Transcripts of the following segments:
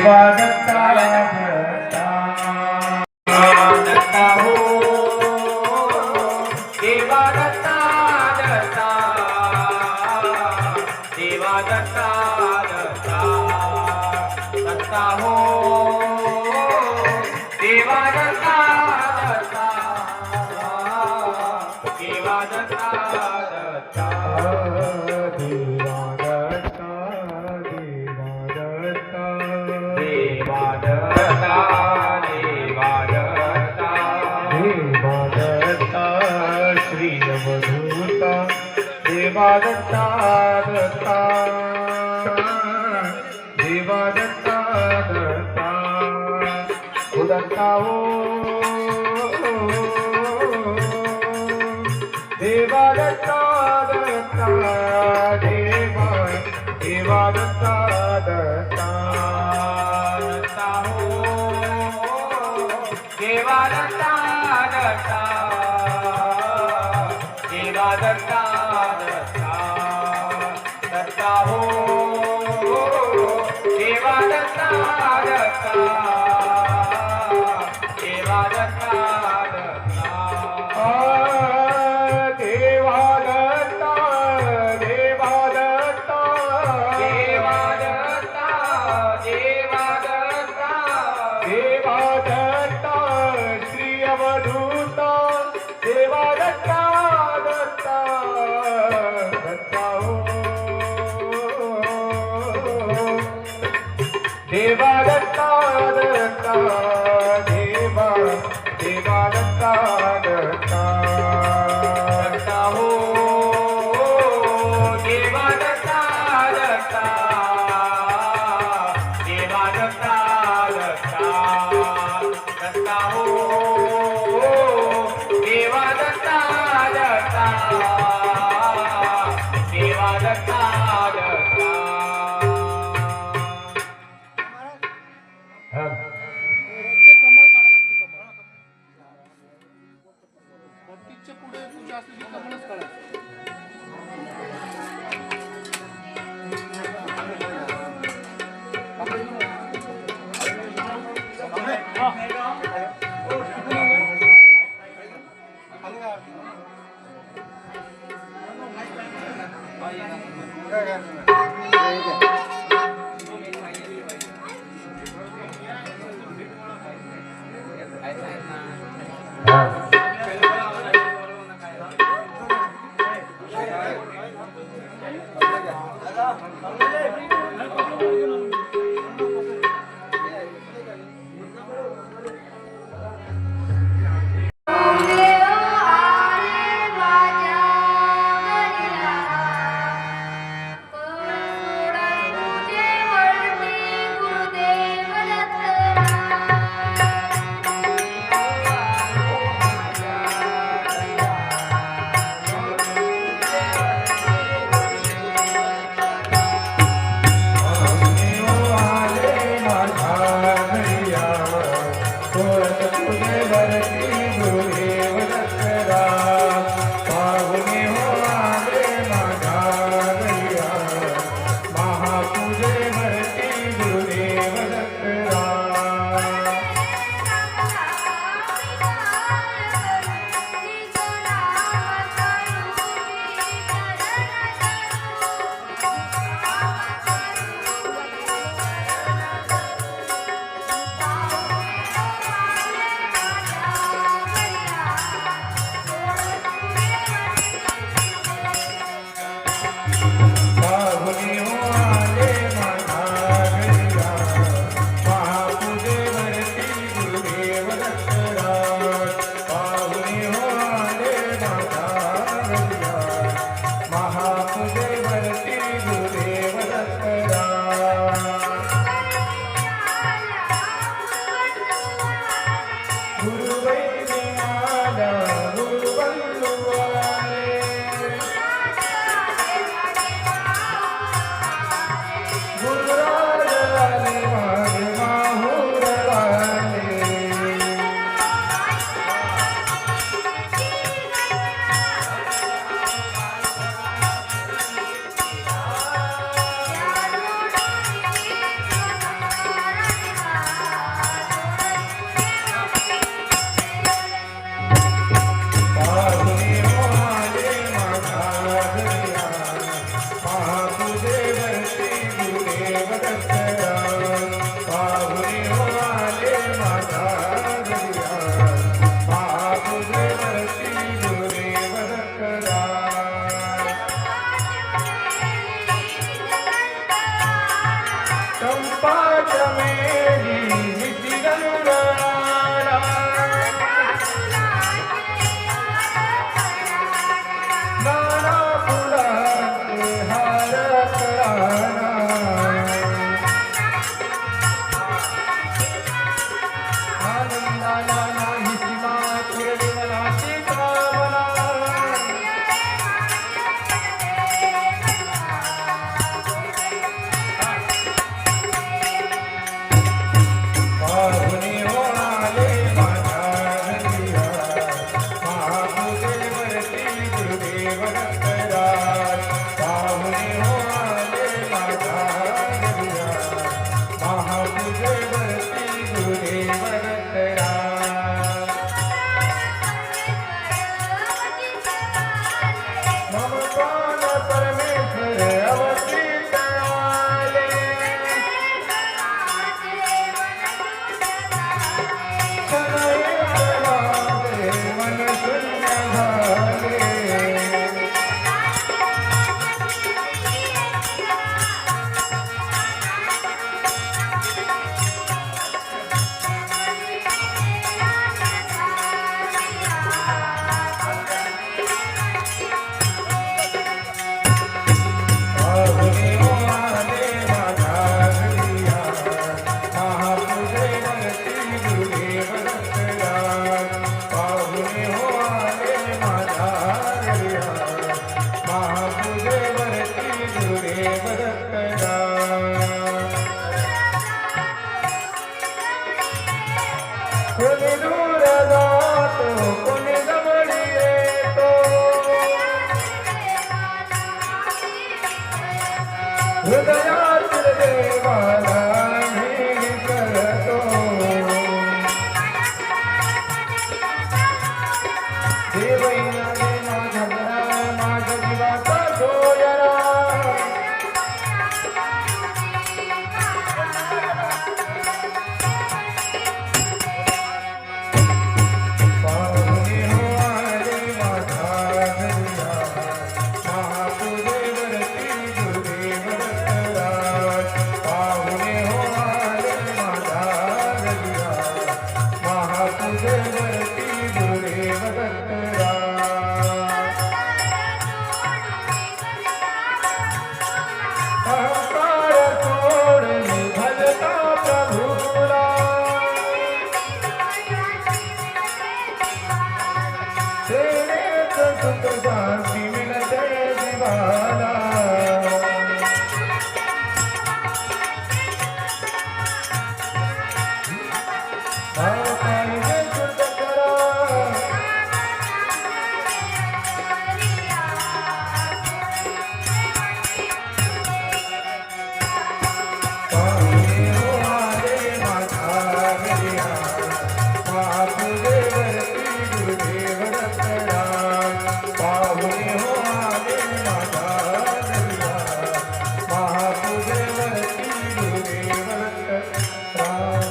देवा दत्ता दत्ता दत्ता हो देवा दत्ता दत्ता देवा दत्ता दत्ता दत्ता हो देवा दत्ता दत्ता देवा दत्ता दत्ता देवा दत्ता देवा दत्ता देवा दत्ता देवा दत्ता श्री अवधूता देवा दत्ता दत्ता देवा दत्ता दत्ता दत्ता हो देवा दत्ता दत्ता देवा देवा दत्ता दत्ता दत्ता हो देवा दत्ता दत्ता देवा दत्ता दत्ता दत्ता हो देवा दत्ता दत्ता देवा दत्ता दत्ता देवा दत्ता देवा दत्ता देवा दत्ता देवा दत्ता देवा दत्ता श्री अवधूता देवा दत्ता दत्ता दत्ता हो देवा दत्ता दत्ता देवा देवा दत्ता दत्ता दत्ता हो देवा दत्ता दत्ता देवा दत्ता दत्ता दत्ता हो देवा दत्ता दत्ता देवा दत्ता दत्ता ते कमळ काढा लागते कमळ प्रतीकच्या पुढे पूजा असली की कमळच काढायचं चमेली निशी रंगराळा नाना फुलांचे हार कराळा आनंदाला नाही सीमा पुरली मनाची कामना पाहुणे हो आले माझ्या घरिया महापूजेवरती गुरुदेव दत्तराज पाहुणे हो आले माझ्या घरिया महापूजेवरती गुरुदेव दत्तराज मम प्राण परमेश्वर अवतीत आले मन शून्य झाले पाहुणे हो आले माझ्या घरिया महापूजेवरती गुरुदेव दत्तराज पाहुणे हो आले माझ्या घरिया महापूजेवरती गुरुदेव दत्तराज कोणी दूर जातो कोणी जवळ येतो हृदयातील देवाला मी करतो देवैना दे माझ्या घरा माझ्या जीवाचा सोयरा पाहुणे हो आले माझ्या घरिया महापूजेवरती गुरुदेव दत्तराज पाहुणे हो आले माझ्या घरिया महापूजेवरती गुरुदेव दत्तराज अहंकार सोड भजता प्रभुला तेरेच सुख शांती मिलते जीवाला पाहिजे शुद्ध करा पाहुणे हो आले माझ्या घरिया महापूजेवरती गुरुदेव दत्तराज पाहुणे हो आले माझ्या घरिया महापूजेवरती गुरुदेव दत्तराज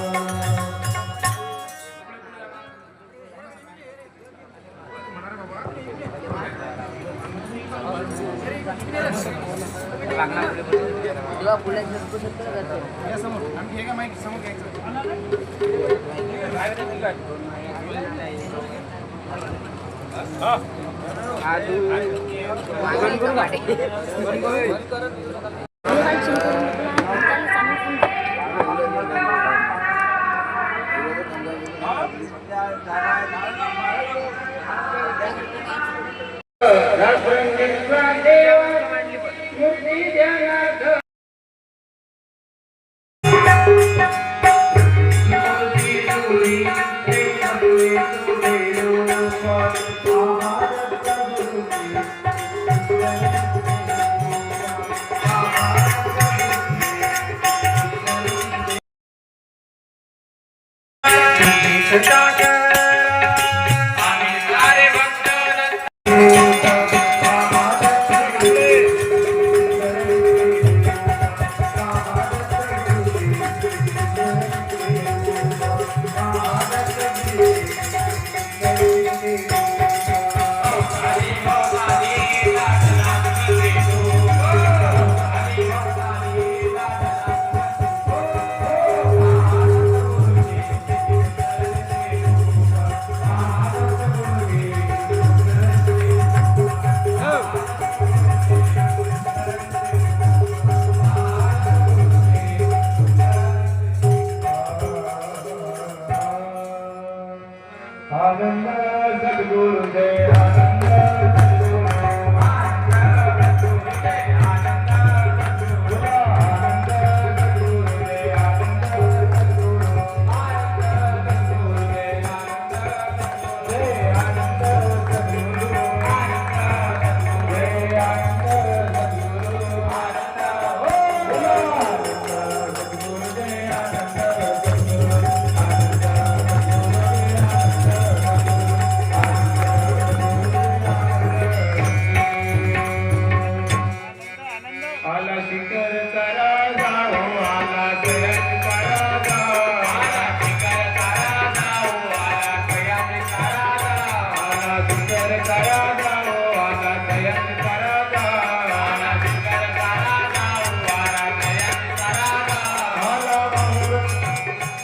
तुला पुढे झटकू शकतो का ते? या समोर आम्ही हे का माहिती समोर घ्यायचं मागून करू गाडी. Thank you.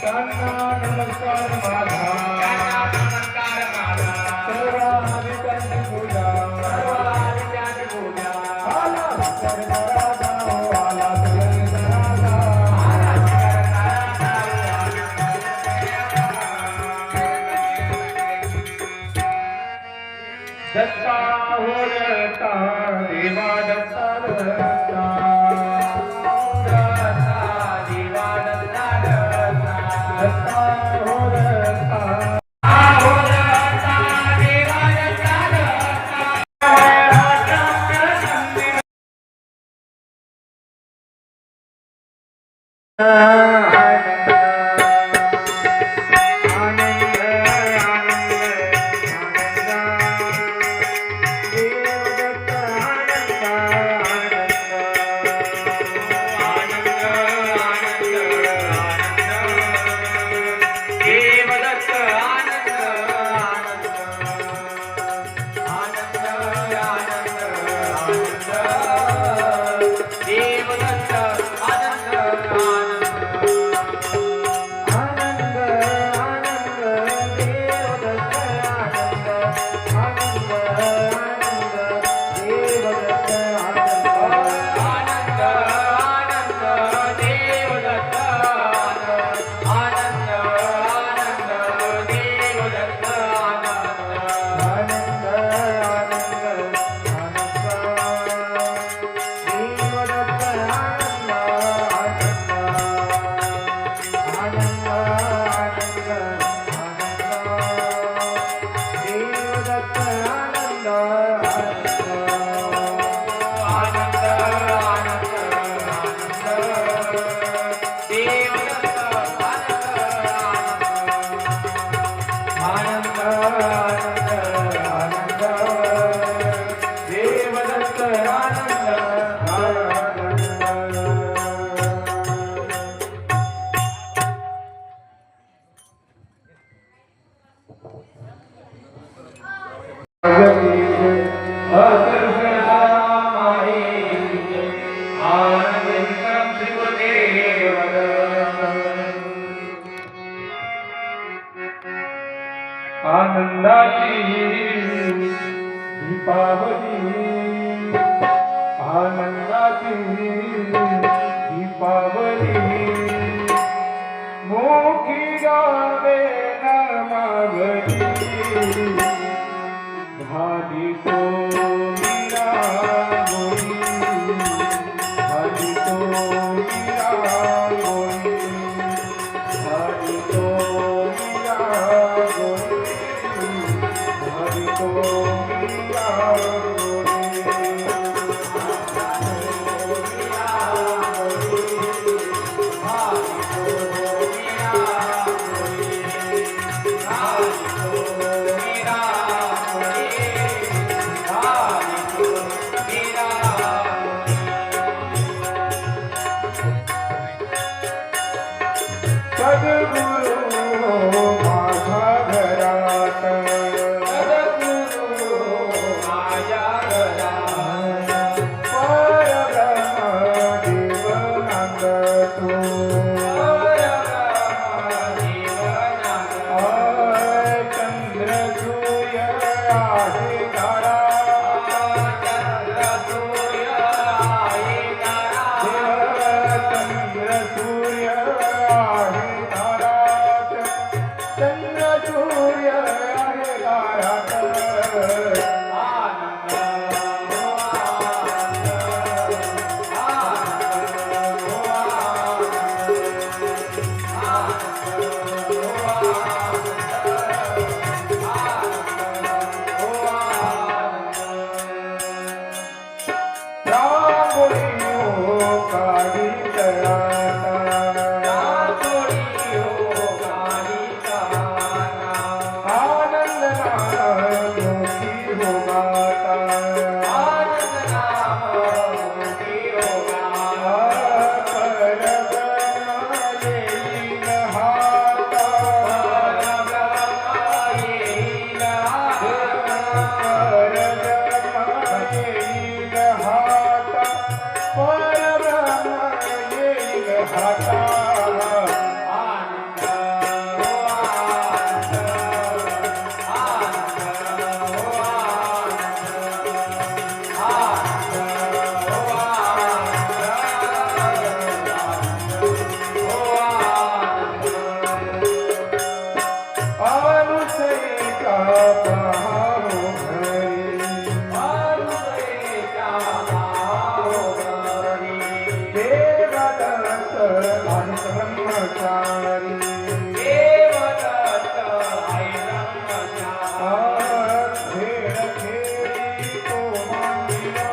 त्यांना नमस्कार माझा त्यांना नमस्कार माझा सर्व आदित्यांची पूजा सर्व आदित्यांची पूजा आला करणारा हो आला करणारा दत्ता हो दत्ता देवा दत्ता दत्ता दिवा दत्ता दत्ता दत्ता हो दत्ता हो दत्ता दिवा दत्ता दत्ता देवदत्त आनंद आनंद आनंद आनंद देवदत्त आनंद आनंद आनंद देवदत्त आनंद आनंद आनंद देवदत्त आनंद आनंद आनंद आनंद देवदत्त आनंद आनंद आनंद देवदत्त आनंद आनंदाची दीपावली आनंदाची दीपावली मोठी गावे न मागली झाली तो मीरा गोरी झाली तो मीरा गोरी झाली तो मीरा गोरी झाली तो मीरा गोरी सद्गुरु माझा घरात परब्रह्म देव नांदतो चंद्र सूर्य आहे तारा चंद्र सूर्य आहे तारा ब्रह्मचारी देवदत्त आई ब्रह्मचारी खेळ खेळी तो मांडिला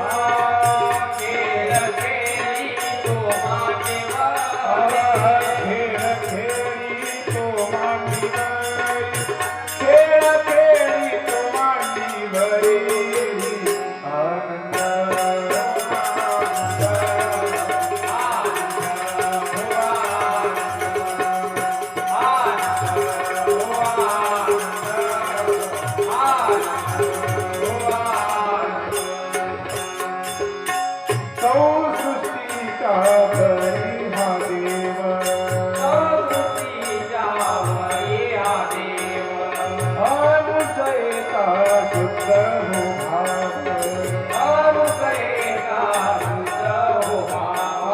खेळ खेळी तो मांडिला खेळ खेळी तो मांडिला खेळ खेळी तो मांडिवरी आनंद सृष्टीचा करी हा देव अनुसयता शुद्ध हो भाव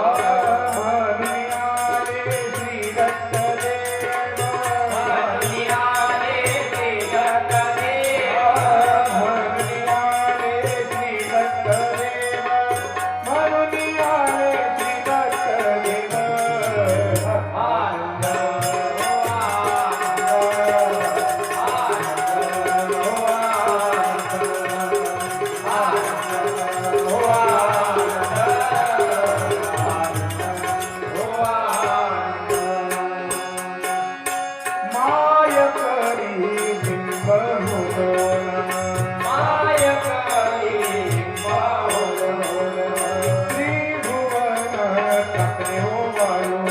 म्हणियाले श्री दत्त देव म्हणियाले श्री दत्त देव म्हणियाले श्री दत्त देव माय करी बिंब त्रिभुवन टाकले हो वाळून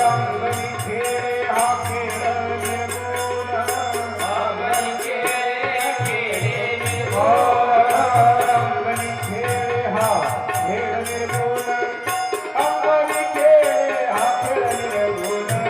अंगणी खेळे हा खेळ निर्गुण अंगणी खेळे हा खेळ निर्गुण अंगणी खेळे हा खेळ निर्गुण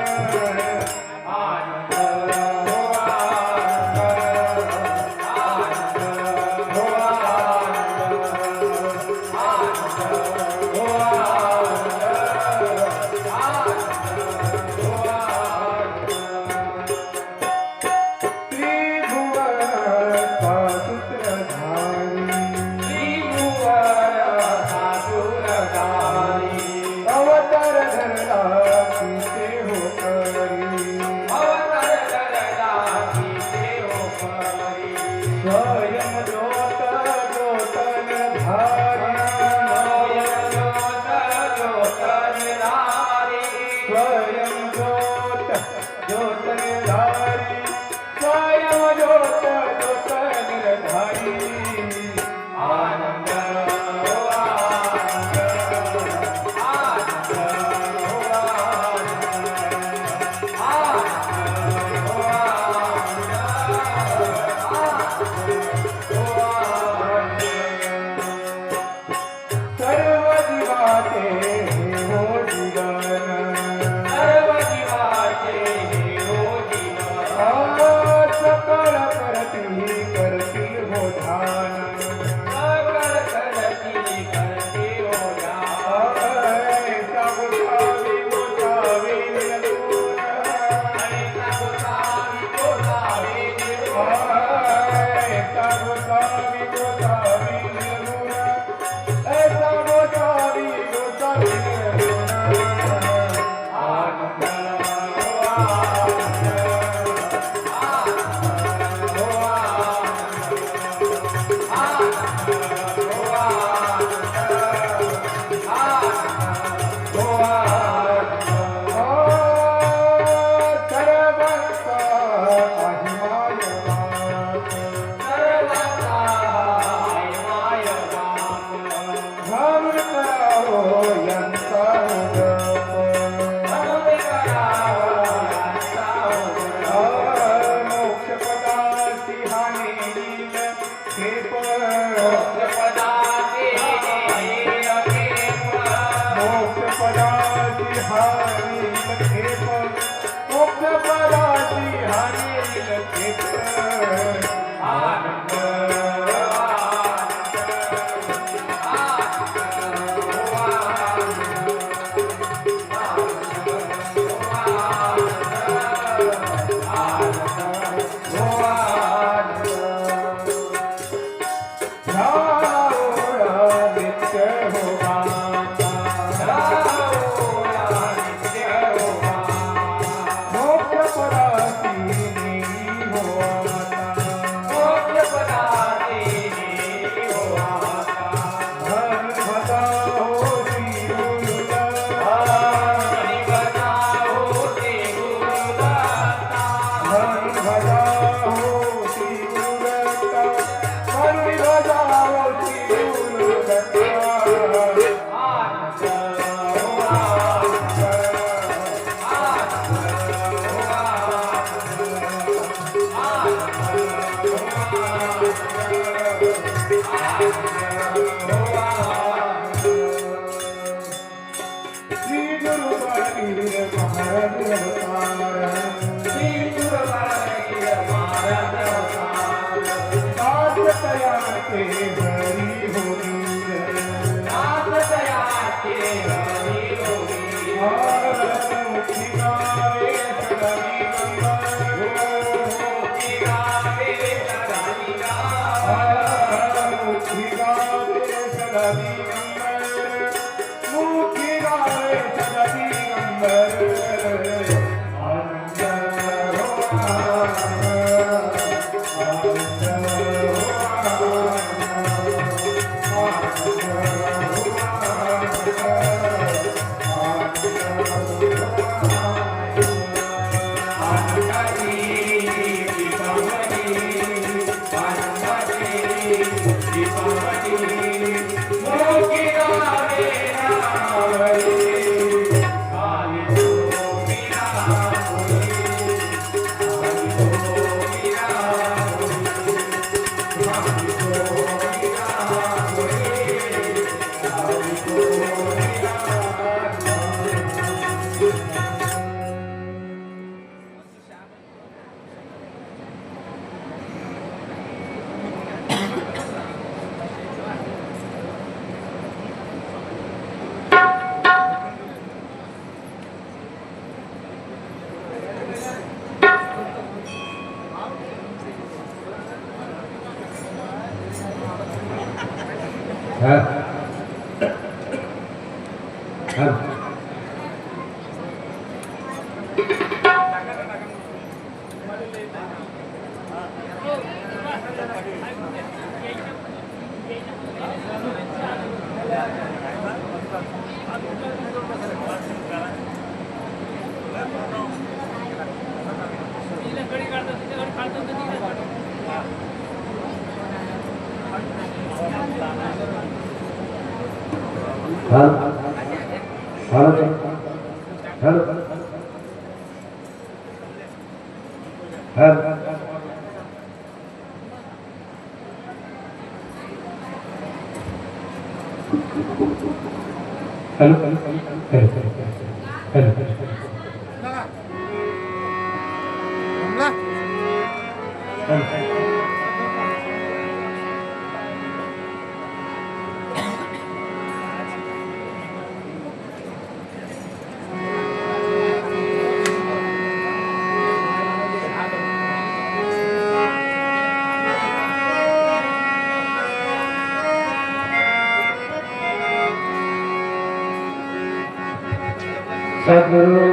सद्गुरु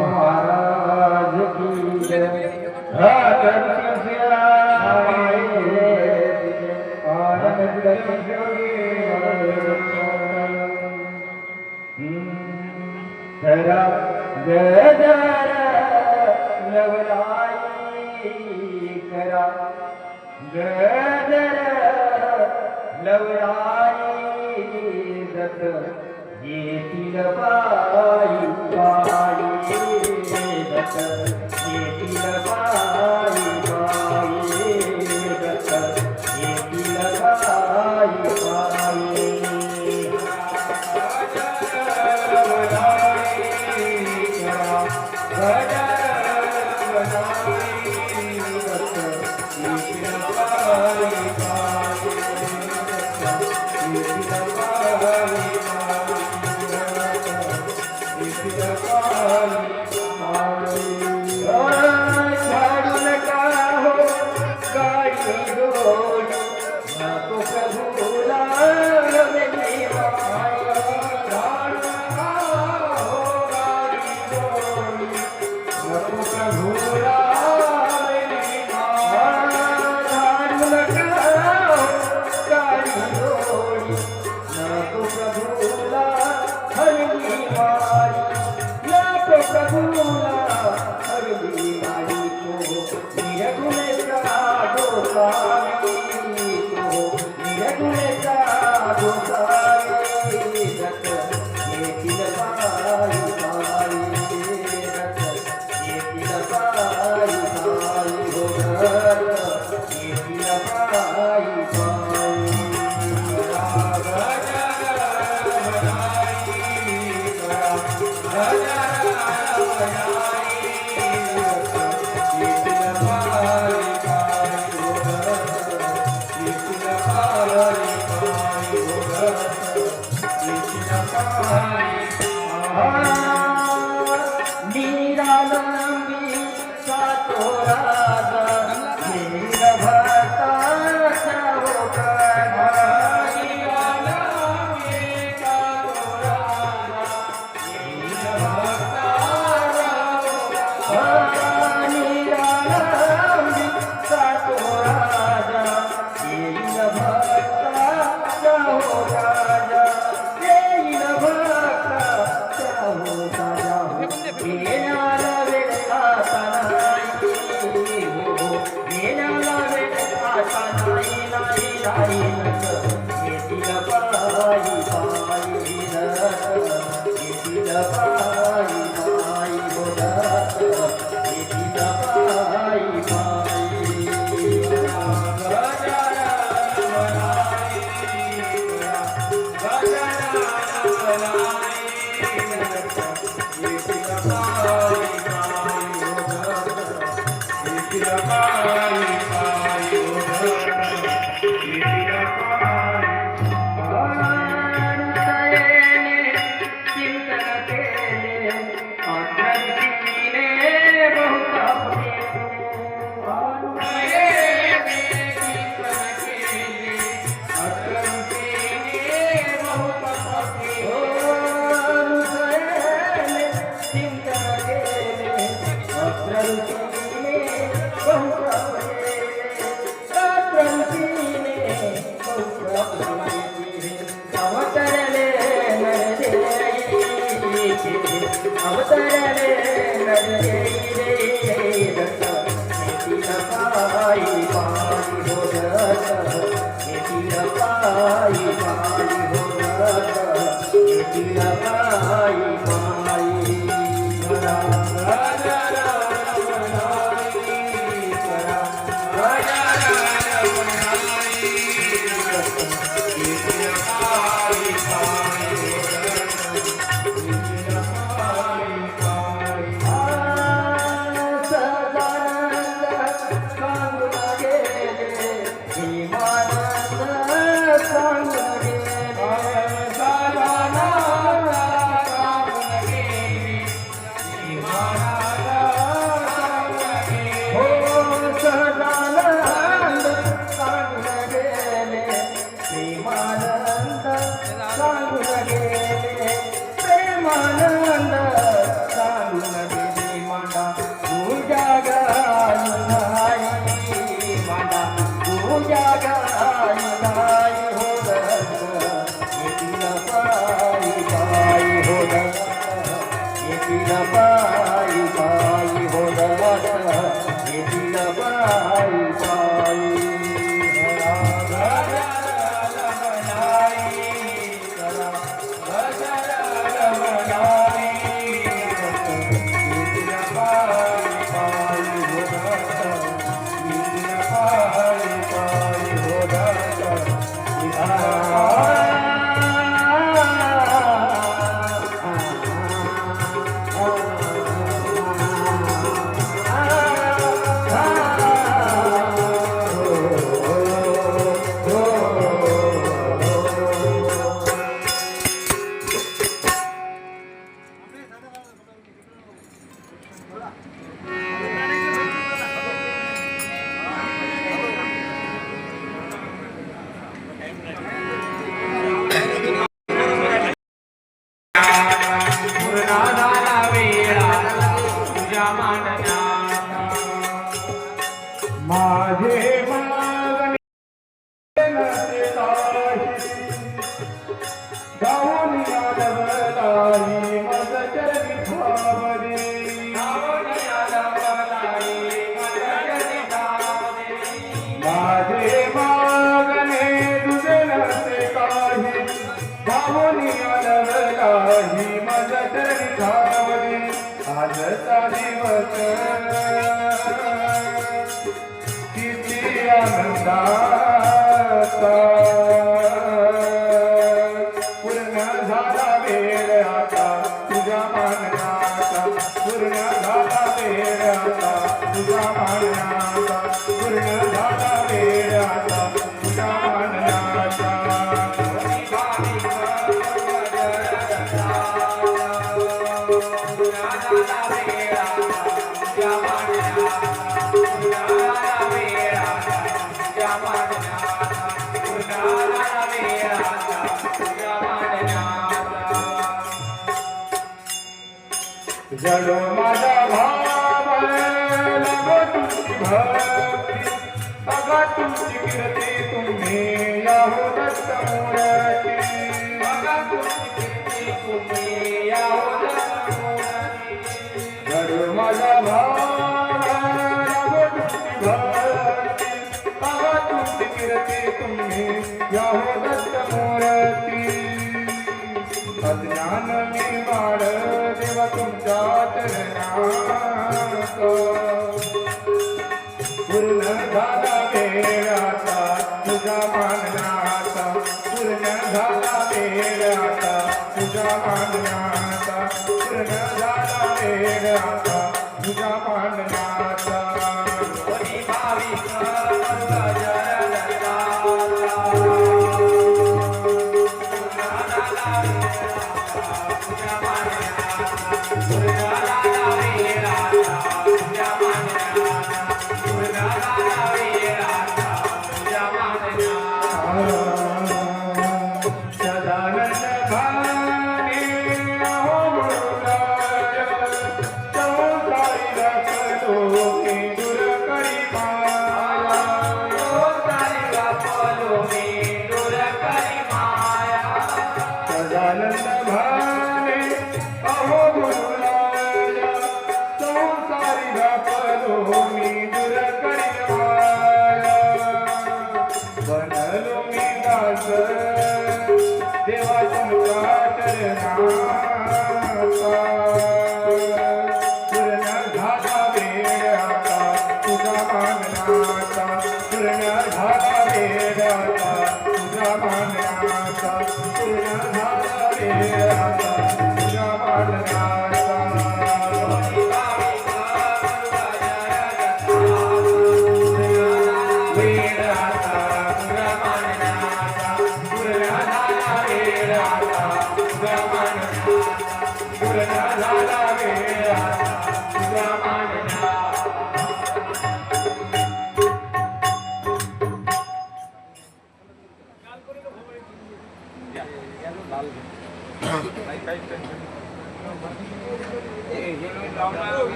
महाराज की जय। करा गदर लवलाई करा गदर लवलाई दत्त येतील बाई बाई दत्त येतील बाई बाई दत्त येतील बाई बाई Thank you. निरालंबी सातो राजा नील भक्ताचा होता निरालंबी सातो राजा नील भक्ताचा निरालंबी सातो राजा नील भक्ताचा होता नील भक्ताचा होता येणारा वेळ आता नाही हो येणारा वेळ आता नाही नाही नाही येतील पायी पायी येतील पायी पायी बोलत येतील पायी पायी अवतरले नरदेवी येतील पायी पायी होत येतील पायी पायी होत येतील पायी पायी माझे मागणे नसे काही गाऊन आडवलाई मज चरणी भावरे माझे मागणे तुझे नसे काही गाऊन आडवलाई मज चरणी भावरे आजचा दिवस आनंदाचा पूर्ण झाला वेळ आता तुझ्या माननाचा पूर्ण झाला वेळ आता तुझ्या माननाचा पूर्ण झाला वेळ आता तुझ्या माननाचा झाला वेळ आता तुझ्या मांडण्याचा पूर्ण झाला वेळ आता तुझ्या मांडण्याचा पूर्ण झाला वेळ आता तुझ्या मांडण्याचा जडो माझा भाव लगो तुमची भक्ती अगा तुमची कीर्ती तुम्ही याहो दत्त मूर्ती बघा तुमची कीर्ती तुम्ही याहो दत्त मूर्ती जडो माझा भाव लगो तुमची भक्ती अगा तुमची कीर्ती तुम्ही याहो दत्त मूर्ती अज्ञान मी वाढ देवा तुमच्या चरणात पूर्ण झाला वेळ आता तुझ्या मानण्याचा पूर्ण झाला वेळ आता तुझ्या मानण्याचा पूर्ण झाला वेळ आता तुझ्या मानण्याचा कोणी भाविक गजर दत्ताचा सदानंद भाने अहो गुरुराय संसारी रखतो मी दूर करी माया सदानंद भाने अहो गुरुराय संसारी रखतो मी दूर करी माया बनलो मी दास देवा तुमच्या चरणाचा पूर्ण झाला वेळ आता तुझा मानण्याचा पूर्ण झाला वेळ आता तुझा मानण्याचा पूर्ण झाला वेळ आता तुझा मानण्याचा वेळ आता तुझा मानण्याचा पूर्ण झाला वेळ आता तुझा मानण्याचा पूर्ण झाला वेळ आता तुझा मानण्याचा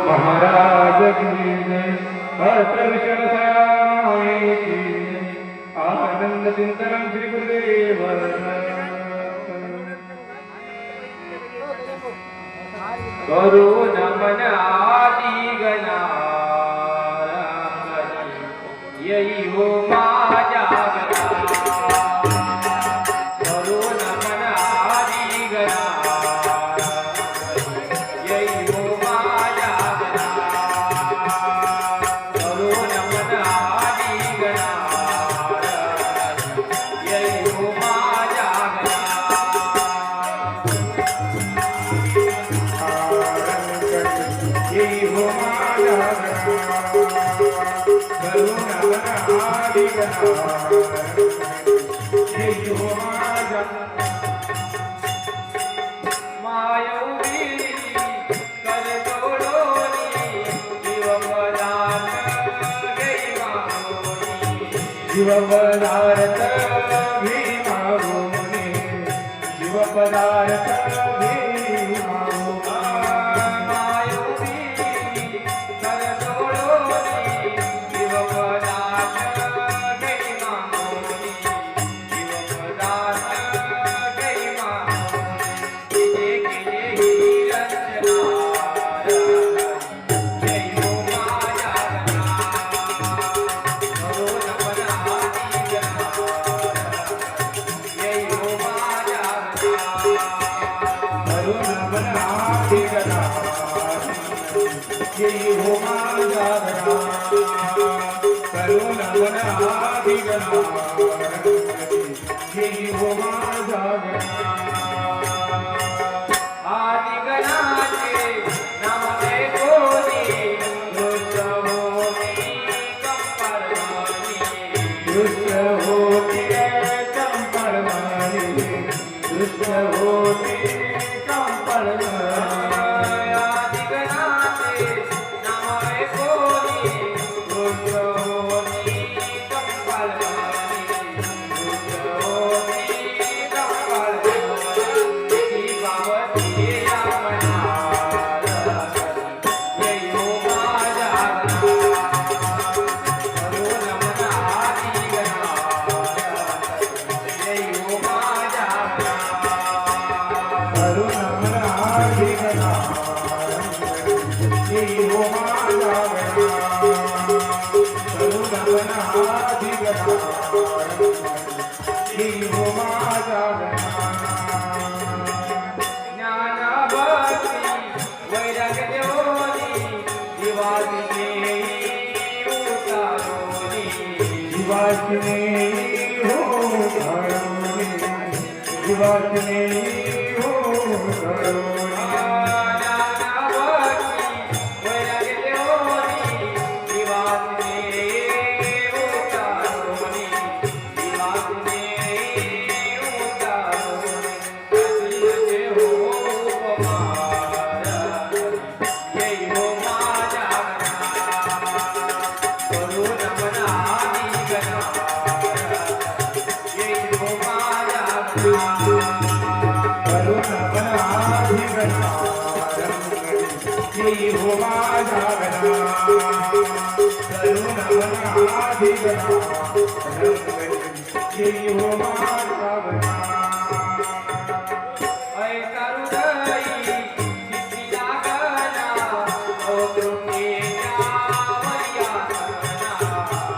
महाराज की जय अष्टविषण साई की आनंद चिंतन श्री गुरुदेव करुण मन आदि गणा यही हो माझ्या गणा करुण मन आदि गणा यही हो माझ्या गणा करुण मन आदि गणा यही हो माझ्या गणा ये हो माझा करुणा आदि ये हो माझा मायवी कर जोडोनी जीव पदार्थ घेई मागोनी जीव पदार्थ घे मागोनी जीव पदार्थ घे मागोनी मायवी कर जोडोनी जीव पदार्थ घेई मागोनी जीव पदार्थ घेई मागोनी किजे किजे ही रचना येई हो माझा गणा करुण मन आदि गणा येई हो माझा गणा आदि गणाचे नाम कोणी रुद्र होती कंपरमानी दुष्ट होती कंपरमानी दुष्ट होती कंपरमानी आदि गणाचे नाम कोणी रुद्र होती कंपरमानी रुद्र होती कंपरमानी ती बावती जीवाचने हो धरोनी जीवाचने हो धरोनी येई हो माझा गणा करुण मन आदि गणा येई हो माझा गणा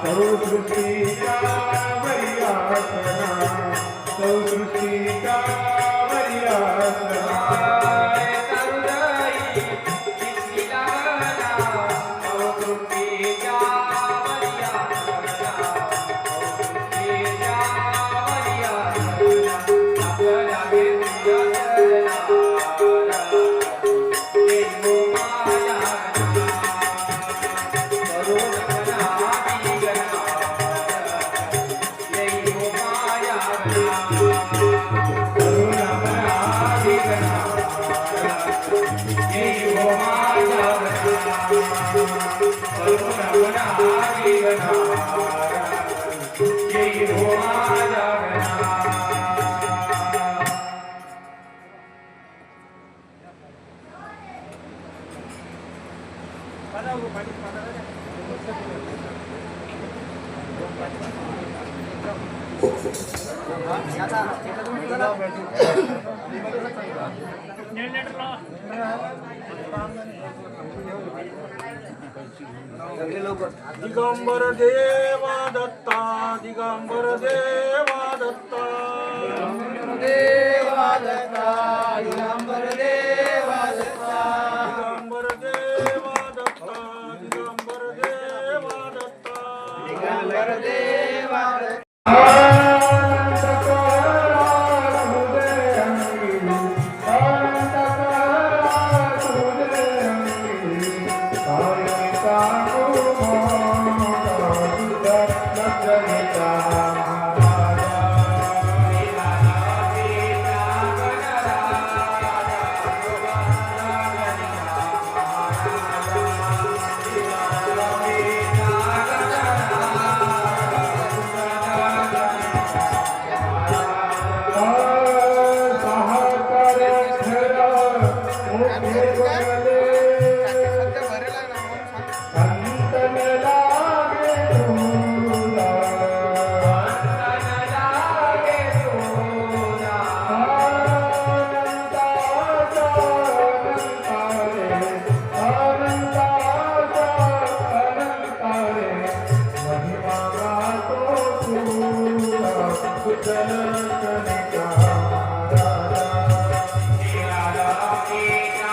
सौसृष्टीचा वरियासना सौसृष्टीचा वरियासना दिगंबर देवा दत्ता दिगंबर देवा दत्ता देवा दत्ता दिगंबर देवा दत्ता दिगंबर देवा दत्ता दिगंबर देवा दत्ता दिगंबर देवा Thank you.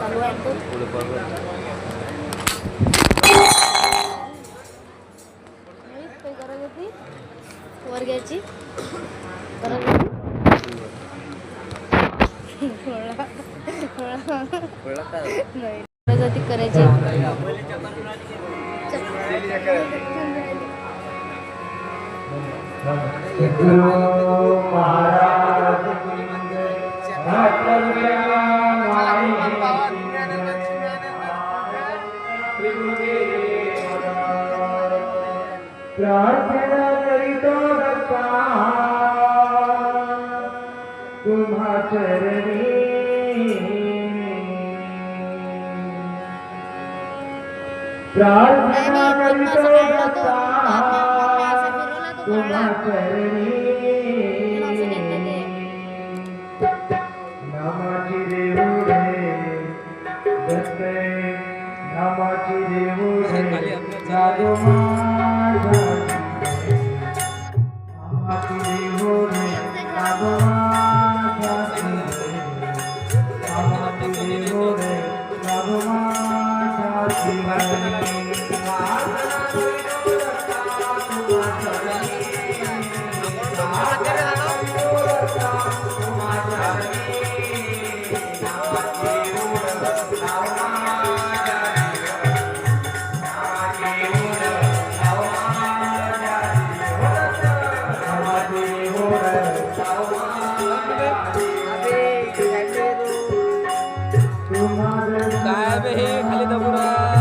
चालू आहे तो काही गरज होती वर घ्यायची गरज होती करायची प्रार्थना करीतो दत्ता तुम्हा चरणी प्रार्थना करीतो दत्ता तुम्हा चरणी नामाची देऊळे दत्ते नामाची देऊळे जागो माझा नामाची देऊळे जागो माझा नामाची देऊळे जागो माझा शिवानी काय बे हे खाली दबुरा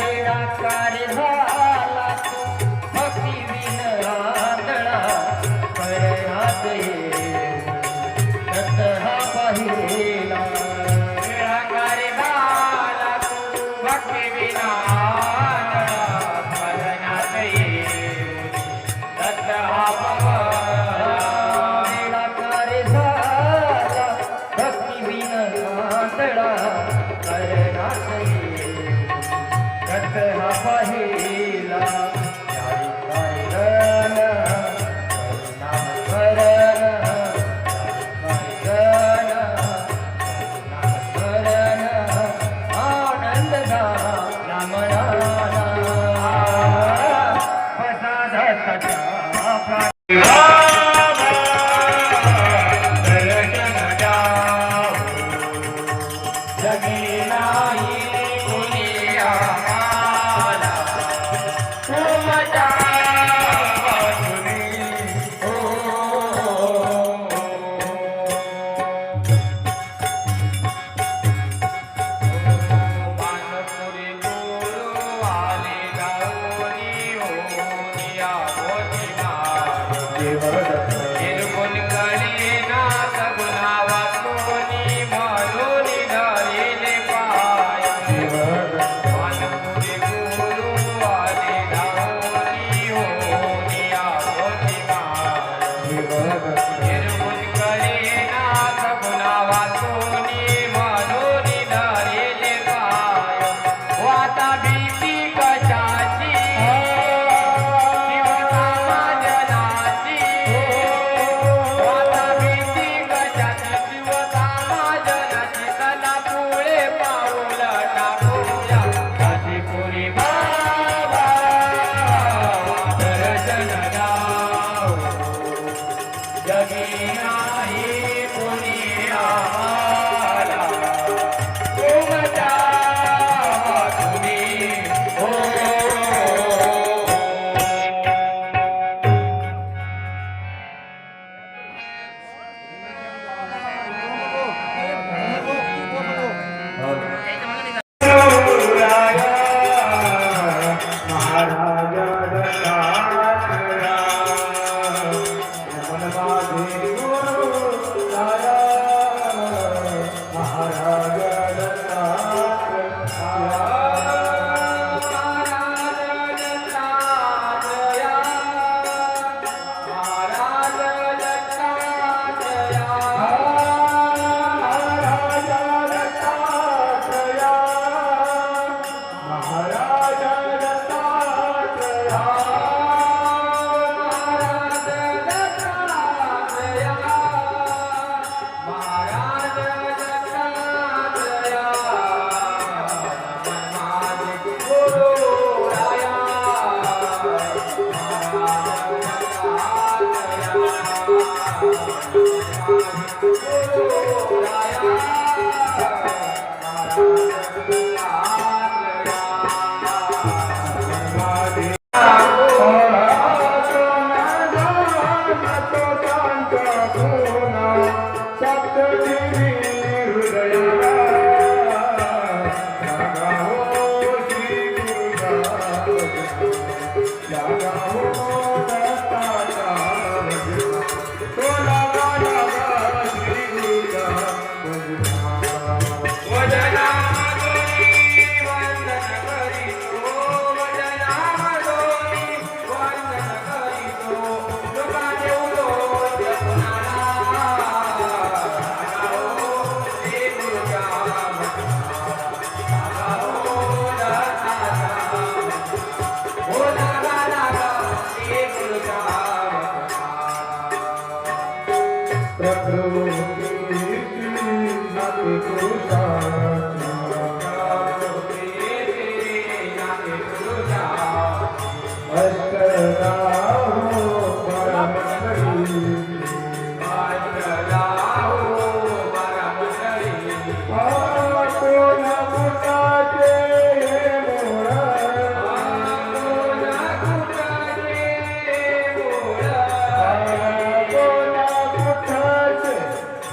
वीणा वातळा करणासही रथ हा पाहिला यारी पायगण नाम स्मरण पायगण नाम स्मरण आनंद नाम नाना प्रसादाचा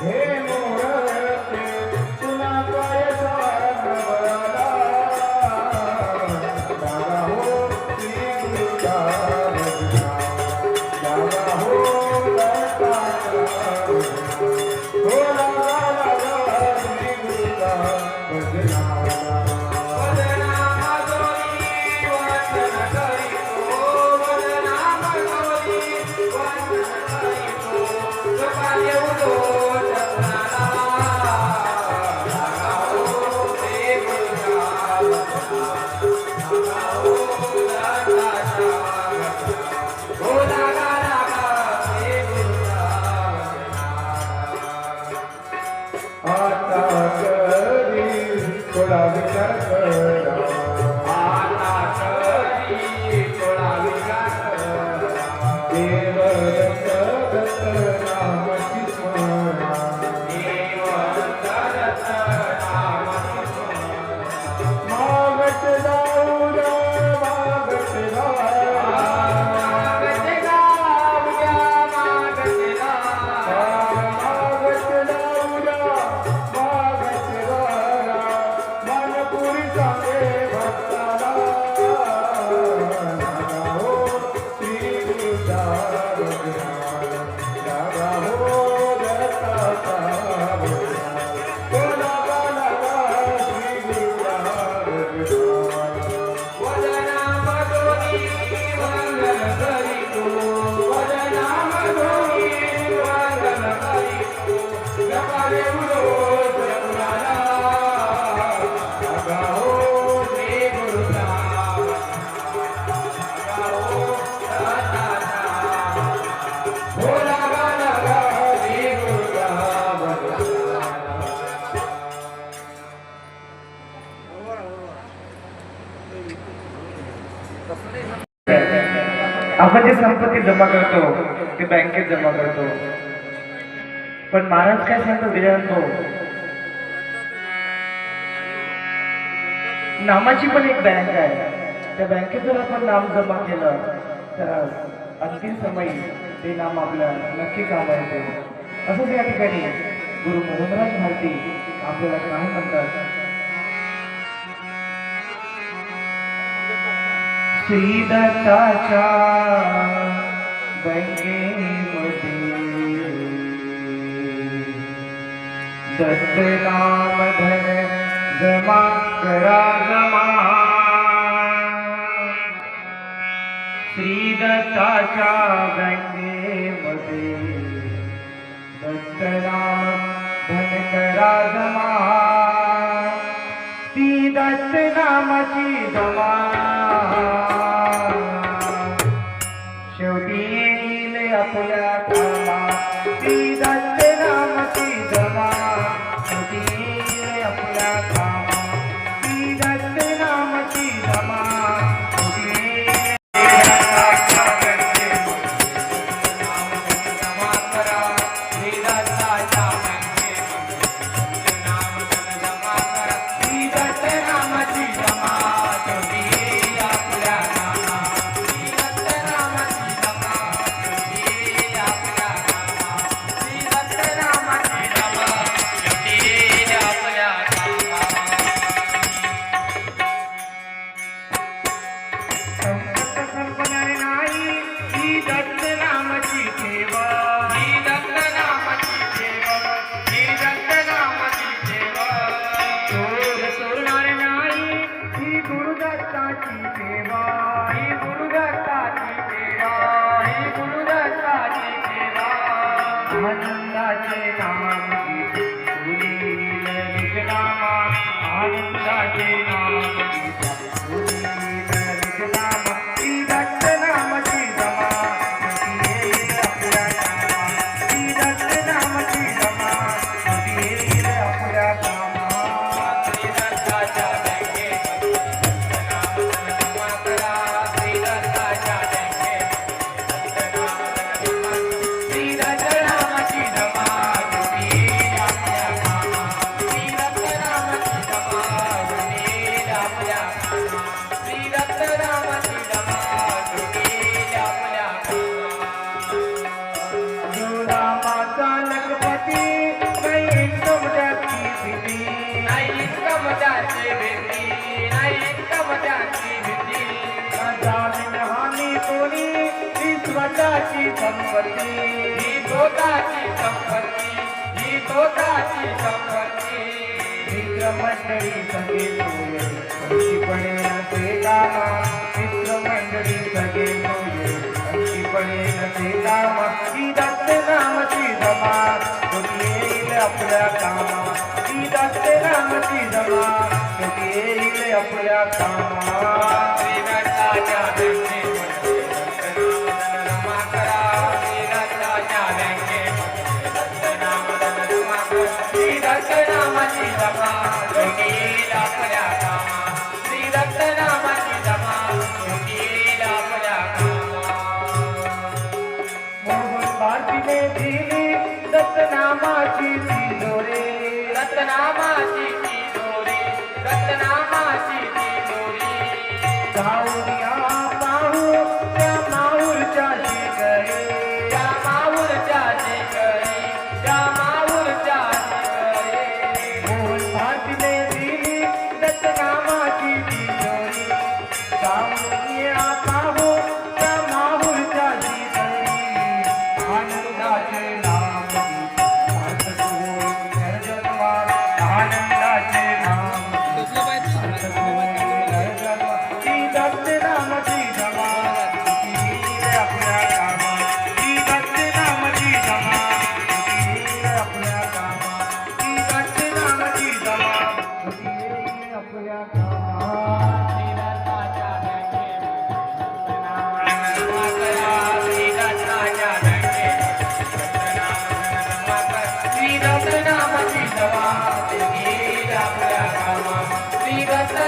हे मोर तुला काय थोडा विचार करा आता तरी थोडा विचार करा. देव दत्त दत्त नामाची स्मरणा देव दत्त नामाची स्मरणा. मागत जाऊया मागत जाऊया मागते गाऊया, मागते गाऊया. मागत जाऊया मागत जाऊया मनपुरी सांगे भक्ताला हो श्री गुरुदास दादा हो दत्ताचा हो लागा लागा श्री गुरुदास वदनामधोनी वंदन करीतो, वदनामधोनी वंदन करीतो. जपाले गुरुदेव जपुराला, लागा हो श्री गुरुराम, लागा हो दत्ताचा. हो लागा लागा श्री गुरुराम. आपण जे संपत्ती जमा करतो ते बँकेत जमा करतो, पण महाराज काय सांगतो गजानन भाऊ, नामाची पण एक बँक आहे. त्या बँकेत जर आपण नाम जमा केलं तर अंतिम समयी ते नाम आपल्या नक्की कामा येते. असंच या ठिकाणी गुरु मोहनराज भारती आपल्याला काय म्हणतात, श्री दत्ताच्या बँकेमध्ये दत्त नाम धन जमा करा जमा. श्री दत्ताच्या बँकेमध्ये दत्त नाम धन करा जमा. ती दत्त नामाची जमा शेवटी येईल आपल्या कामा. ती दत्त नामाची जमा शेवटी येईल आपल्या कामा. ती दत्त नामाची जमा शेवटी येईल जमा करा श्री दत्ताच्या बँकेमध्ये नाम जमा करा. श्री दत्त नामाची जमा शेवटी येईल आपल्या कामा. श्री दत्त नामाची जमा शेवटी येईल आपल्या कामा. श्री दत्त नामाची जमा शेवटी येईल आपल्या कामा. संकट संपणार नाही ही दत्त नामाची ठेवा. ही दत्त नामाची ठेवा, ही दत्त नामाची ठेवा. चोर चोरणार नाही ही गुरुदत्ताची सेवा. ही गुरुदत्ताची ठेवा, ही गुरुदत्ताची ठेवा. आनंदाचे नाम सुनील निकनामा. आनंदाचे नाम सुनील निकनामा. ती दत्त नामाची जमा शेवटी येईल आपल्या कामा. ती दत्त नामाची जमा शेवटी येईल आपल्या कामा. श्री दत्ताच्या बँकेमध्ये दत्त नाम जमा करा. श्री दत्ताच्या बँकेमध्ये दत्त नाम जमा करा. श्री दत्त नामाची जमा शेवटी येईल आपल्या कामा. श्री दत्त नामाची जमा शेवटी येईल आपल्या कामा. श्री दत्त नामाची जमा शेवटी येईल आपल्या कामा. रामाचा लखपती नाही एकदम त्याची भीती. नाही इतकं मजाची भीती, नाही इतकं मजाची भीती. जामीन हानी कोणी ही स्वतःची संपत्ती. ही स्वतःची संपत्ती, ही स्वतःची संपत्ती. मित्र मंडळी सगळे सोये अंशी पडे नसे कामा. मित्र मंडळी सगळे सोये अंशी पडे नसे कामा. ही दत्त नामाची जमा शेवटी येईल आपल्या कामा. ही दत्त नामाची जमा शेवटी येईल आपल्या कामा. श्री दत्ताच्या बँकेमध्ये दत्त नाम जमा करा. श्री दत्ताच्या बँकेमध्ये दत्त नाम जमा करा. श्री दत्त नामाची जमा शेवटी येईल आपल्या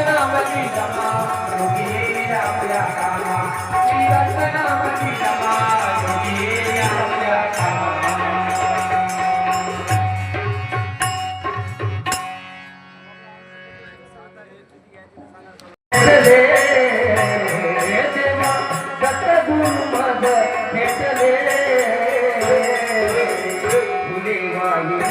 नामाची जमा योगी येईल आपल्या कामा श्री दत्त नामाची जमा योगी येईल आपल्या कामा देवा दत्त गुरु मद भेटले फुले वाहिले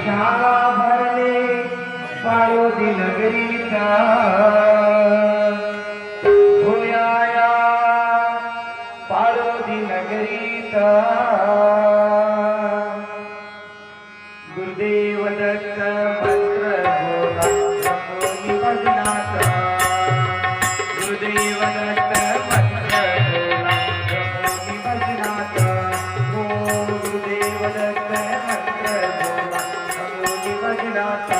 शाळा भरले पाळोदी नगरीचा होया पाळोदी नगरीचा गुरुदेव दत्त मंत्र बोला रंगोली भजनाचा गुरुदेव दत्त मंत्र बोला रंगोली भजनाचा हो गुरुदेव दत्त मंत्र बोला रंगोली भजनाचा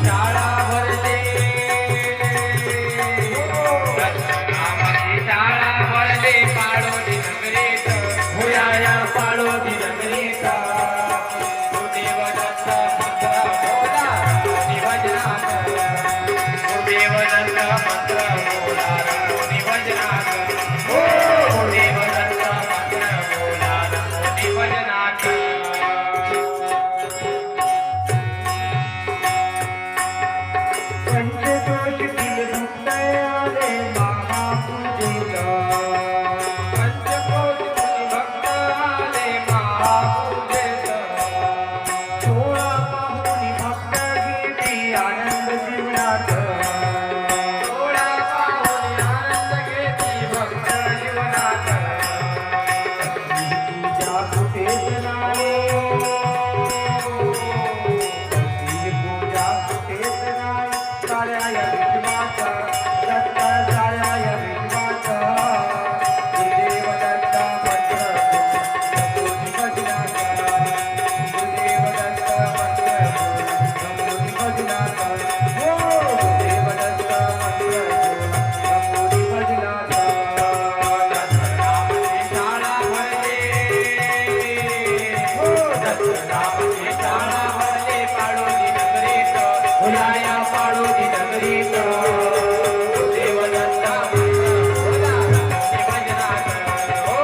शाळा भरले शाळा भरले पाळोदी नगरीत होया पाळोदी नगरीचा गुरुदेव दत्त मंत्र बोला रंगोली भजनाचा गुरुदेव दत्त मंत्र बोला रंगोली भजनाचा हो गुरुदेव दत्त मंत्र बोला रंगोली भजनाचा पंचकोशीतील भक्त आले महापूजेला पंचकोशीतील भक्त आले महापूजेला सोळा पाहुणी भक्त घेती आनंद जीवनात सोळा पाहुणी आनंद घेती भक्त जीवनात पूजा कुठेच नाही पूजा कुठेच नाही साऱ्या या विश्वाचा दत्त साऱ्या या विश्वाचा गुरुदेव दत्त मंत्र रंगोली भजनाचा गुरुदेव दत्त मंत्र रंगोली भजनाचा हो गुरुदेव दत्त मंत्र रंगोली भजनाचा दत्त नामाची शाळा भरले हो दत्त नामाची शाळा भरले पाळोदी नगरीत होया पाळोदी नगरीत देव दत्त मंत्र बोला रंगोली भजनाचा हो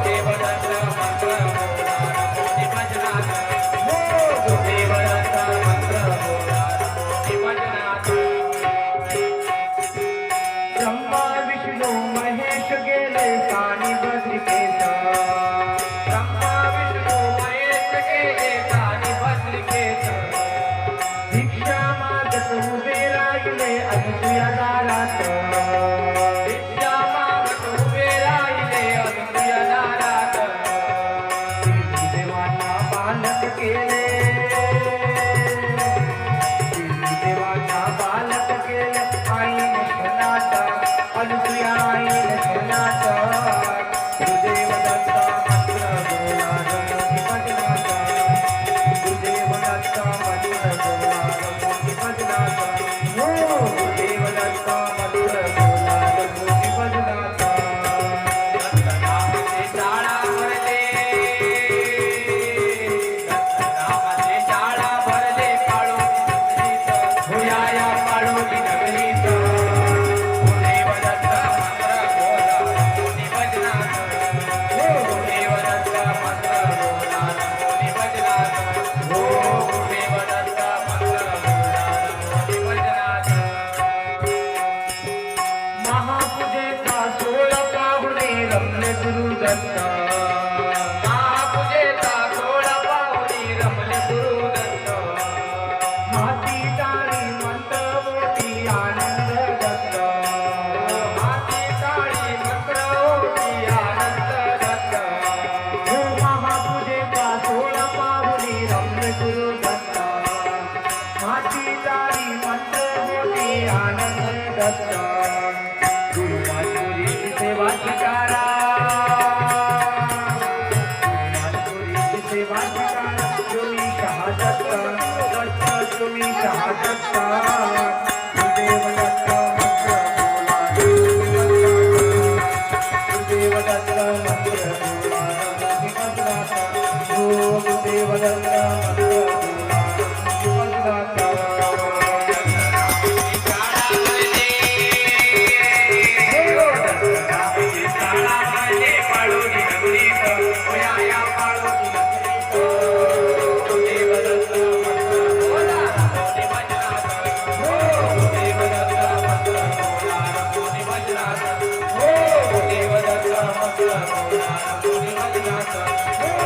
देव दत्त मंत्र बोला रंगोली भजनाचा हो देव दत्त मंत्र बोला रंगोली भजनाचा ब्रह्मा विष्णू महेश गेले सानी भद्रिकेचा ब्रह्मा विष्णू महेश गेले सानी भद्रिकेचा भिक्षा मागत उभे राहिले अनुसूया दारात भिक्षा मागत उभे राहिले अनुसूया दारात देवांना बालक केले देवांना बालक केले आईन क्षणात अनुसूया आईन क्षणात गुरुदेव दत्त मंत्र बोला रंगोली भजनाचा गुरुदेव दत्त मंत्र बोला रंगोली भजनाचा हो गुरुदेव दत्त मंत्र बोला रंगोली भजनाचा दत्त नामाची शाळा भरले दत्त नामाची शाळा भरले पाळोदी नगरीत होया पाळोदी नगरीत गुरुदेव दत्त मंत्र बोला रंगोली दत्त महापूजेचा सोळा पाऊली रमले गुरु दत्त हाती टाळी मंत्र मोठी आनंद दत्त हाती टाळी मंत्र ओटी आनंद दत्त हो महापूजेचा सोळा पाऊली रमले गुरु दत्त हाती टाळी मंत्र मोठी आनंद दत्त गुरु माधुरीची सेवा स्वीकारा माधुरीची सेवा स्वीकारा तुम्ही शहादत्त दत्त तुम्ही शहादत्त गुरुदेव दत्त गुरुदेव दत्त मंत्र बोला नमो भगवता हो गुरुदेव दत्त मंत्र बोला नमो भगवता देव दत्त मंत्र बोला नमो भगवता